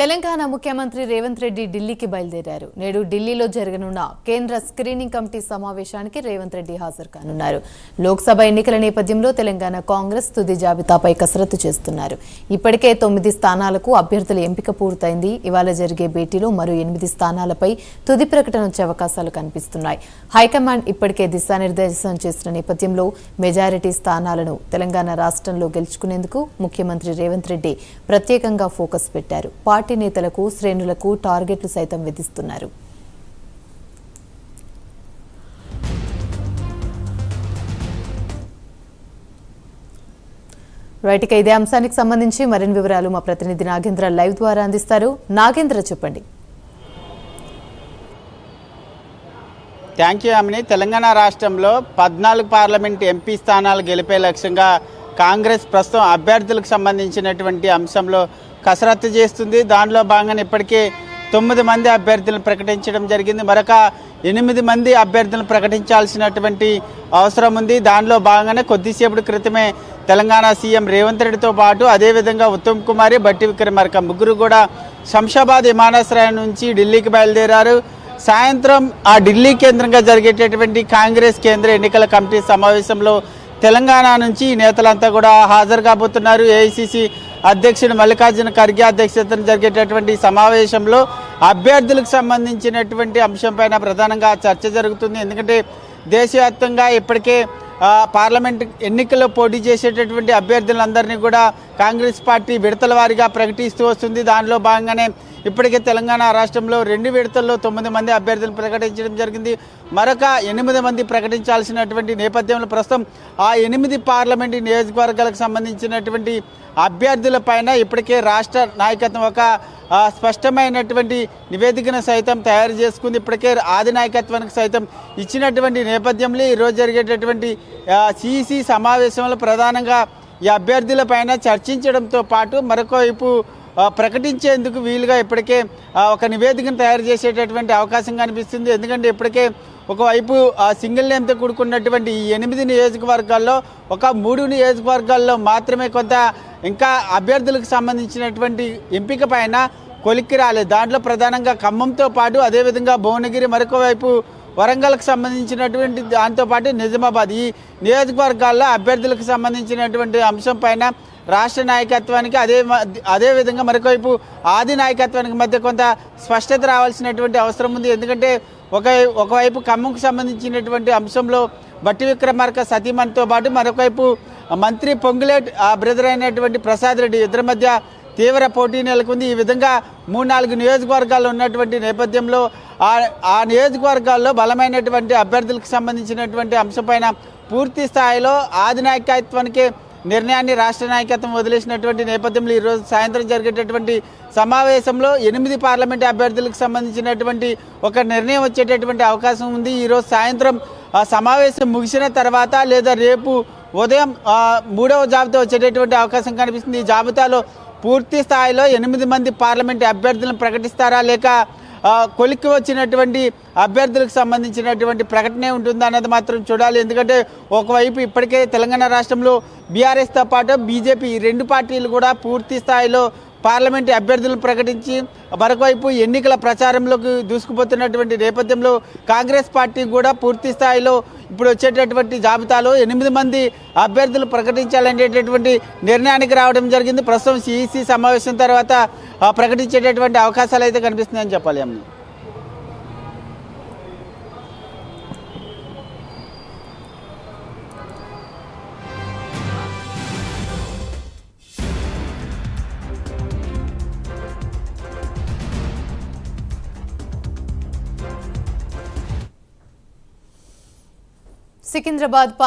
తెలంగాణ ముఖ్యమంత్రి రేవంత్ రెడ్డి ఢిల్లీకి బయలుదేరారు. నేడు ఢిల్లీలో జరగనున్న కేంద్ర స్క్రీనింగ్ కమిటీ సమావేశానికి రేవంత్ రెడ్డి హాజరు కానున్నారు. లోక్సభ ఎన్నికల నేపథ్యంలో తెలంగాణ కాంగ్రెస్ తుది జాబితాపై కసరత్తు చేస్తున్నారు. ఇప్పటికే 9 స్థానాలకు అభ్యర్థుల ఎంపిక పూర్తయింది. ఇవాళ జరిగే భేటీలో మరో 8 స్థానాలపై తుది ప్రకటన వచ్చే అవకాశాలు కనిపిస్తున్నాయి. హైకమాండ్ ఇప్పటికే దిశానిర్దేశం చేసిన నేపథ్యంలో మెజారిటీ స్థానాలను తెలంగాణ రాష్ట్రంలో గెలుచుకునేందుకు ముఖ్యమంత్రి రేవంత్ రెడ్డి ప్రత్యేకంగా ఫోకస్ పెట్టారు. పార్టీ నేతలకు శ్రేణులకు టార్గెట్లు సైతం విధిస్తున్నారు. రైట్, ఇక ఇదే అంశానికి సంబంధించి మరిన్ని వివరాలు మా ప్రతినిధి నాగేంద్ర లైవ్ ద్వారా అందిస్తారు. నాగేంద్ర, చెప్పండి. Thank you Amini. తెలంగాణ రాష్ట్రంలో 14 పార్లమెంట్ ఎంపీ స్థానాలు గెలిపే లక్ష్యంగా కాంగ్రెస్ ప్రస్తుతం అభ్యర్థులకు సంబంధించినటువంటి అంశంలో కసరత్తు చేస్తుంది. దానిలో భాగంగా ఇప్పటికే 9 మంది అభ్యర్థులను ప్రకటించడం జరిగింది. మరొక 8 మంది అభ్యర్థులను ప్రకటించాల్సినటువంటి అవసరం ఉంది. దానిలో భాగంగానే కొద్దిసేపటి క్రితమే తెలంగాణ సీఎం రేవంత్ రెడ్డితో పాటు అదేవిధంగా ఉత్తమ్ కుమార్, బట్టి విక్రమార్క ముగ్గురు కూడా శంషాబాద్ విమానాశ్రయం నుంచి ఢిల్లీకి బయలుదేరారు. సాయంత్రం ఆ ఢిల్లీ కేంద్రంగా జరిగేటటువంటి కాంగ్రెస్ కేంద్ర ఎన్నికల కమిటీ సమావేశంలో తెలంగాణ నుంచి నేతలంతా కూడా హాజరు కాబోతున్నారు. ఏఐసిసి అధ్యక్షుడు మల్లికార్జున ఖర్గే అధ్యక్షతన జరిగేటటువంటి సమావేశంలో అభ్యర్థులకు సంబంధించినటువంటి అంశంపైన ప్రధానంగా చర్చ జరుగుతుంది. ఎందుకంటే దేశవ్యాప్తంగా ఇప్పటికే పార్లమెంట్ ఎన్నికల్లో పోటీ చేసేటటువంటి అభ్యర్థులందరినీ కూడా కాంగ్రెస్ పార్టీ విడతల వారీగా ప్రకటిస్తూ వస్తుంది. దానిలో భాగంగానే ఇప్పటికే తెలంగాణ రాష్ట్రంలో 2 విడతల్లో 9 మంది అభ్యర్థులను ప్రకటించడం జరిగింది. మరొక 8 మంది ప్రకటించాల్సినటువంటి నేపథ్యంలో ప్రస్తుతం ఆ 8 పార్లమెంటు నియోజకవర్గాలకు సంబంధించినటువంటి అభ్యర్థుల పైన ఇప్పటికే రాష్ట్ర నాయకత్వం ఒక స్పష్టమైనటువంటి నివేదికను సైతం తయారు చేసుకుంది. ఇప్పటికే ఆది నాయకత్వానికి సైతం ఇచ్చినటువంటి నేపథ్యంలో ఈరోజు జరిగేటటువంటి సిఇసి సమావేశంలో ప్రధానంగా ఈ అభ్యర్థుల పైన చర్చించడంతో పాటు మరొక వైపు ప్రకటించేందుకు వీలుగా ఇప్పటికే ఒక నివేదికను తయారు చేసేటటువంటి అవకాశం కనిపిస్తుంది. ఎందుకంటే ఇప్పటికే ఒకవైపు సింగిల్ నేమ్తో కూడుకున్నటువంటి ఈ 8 నియోజకవర్గాల్లో ఒక 3 నియోజకవర్గాల్లో మాత్రమే కొంత ఇంకా అభ్యర్థులకు సంబంధించినటువంటి ఎంపిక పైన కొలిక్కి రాలేదు. దాంట్లో ప్రధానంగా ఖమ్మంతో పాటు అదేవిధంగా భువనగిరి, మరొక వైపు వరంగల్కి సంబంధించినటువంటి దాంతోపాటు నిజామాబాద్, ఈ నియోజకవర్గాల్లో అభ్యర్థులకు సంబంధించినటువంటి అంశం పైన రాష్ట్ర నాయకత్వానికి అదేవిధంగా మరొకవైపు ఆది నాయకత్వానికి మధ్య కొంత స్పష్టత రావాల్సినటువంటి అవసరం ఉంది. ఎందుకంటే ఒకవైపు ఖమ్మంకు సంబంధించినటువంటి అంశంలో బట్టి విక్రమార్క సతీమణితో పాటు మరొకవైపు మంత్రి పొంగులేట్ బ్రదర్ అయినటువంటి ప్రసాద్ రెడ్డి ఇద్దరి మధ్య తీవ్ర పోటీ నెలకొంది. ఈ విధంగా 3-4 నియోజకవర్గాలు ఉన్నటువంటి నేపథ్యంలో ఆ నియోజకవర్గాల్లో బలమైనటువంటి అభ్యర్థులకు సంబంధించినటువంటి అంశంపైన పూర్తి స్థాయిలో ఆది నాయకత్వానికి నిర్ణయాన్ని రాష్ట్ర నాయకత్వం వదిలేసినటువంటి నేపథ్యంలో ఈరోజు సాయంత్రం జరిగేటటువంటి సమావేశంలో 8 పార్లమెంటు అభ్యర్థులకు సంబంధించినటువంటి ఒక నిర్ణయం వచ్చేటటువంటి అవకాశం ఉంది. ఈరోజు సాయంత్రం సమావేశం ముగిసిన తర్వాత లేదా రేపు ఉదయం 3వ జాబితా వచ్చేటటువంటి అవకాశం కనిపిస్తుంది. ఈ జాబితాలో పూర్తి స్థాయిలో 8 మంది పార్లమెంటు అభ్యర్థులను ప్రకటిస్తారా లేక కొలిక్కి వచ్చినటువంటి అభ్యర్థులకు సంబంధించినటువంటి ప్రకటనే ఉంటుందా అన్నది మాత్రం చూడాలి. ఎందుకంటే ఒకవైపు ఇప్పటికే తెలంగాణ రాష్ట్రంలో బీఆర్ఎస్తో పాటు బీజేపీ ఈ 2 పార్టీలు కూడా పూర్తి స్థాయిలో పార్లమెంటు అభ్యర్థులను ప్రకటించి మరొకవైపు ఎన్నికల ప్రచారంలోకి దూసుకుపోతున్నటువంటి నేపథ్యంలో కాంగ్రెస్ పార్టీ కూడా పూర్తి స్థాయిలో ఇప్పుడు వచ్చేటటువంటి జాబితాలో 8 మంది అభ్యర్థులు ప్రకటించాలనేటటువంటి నిర్ణయానికి రావడం జరిగింది. ప్రస్తుతం సిఇసి సమావేశం తర్వాత ప్రకటించేటటువంటి అవకాశాలు అయితే కనిపిస్తున్నాయని చెప్పాలి. అమ్మ సికింద్రాబాద్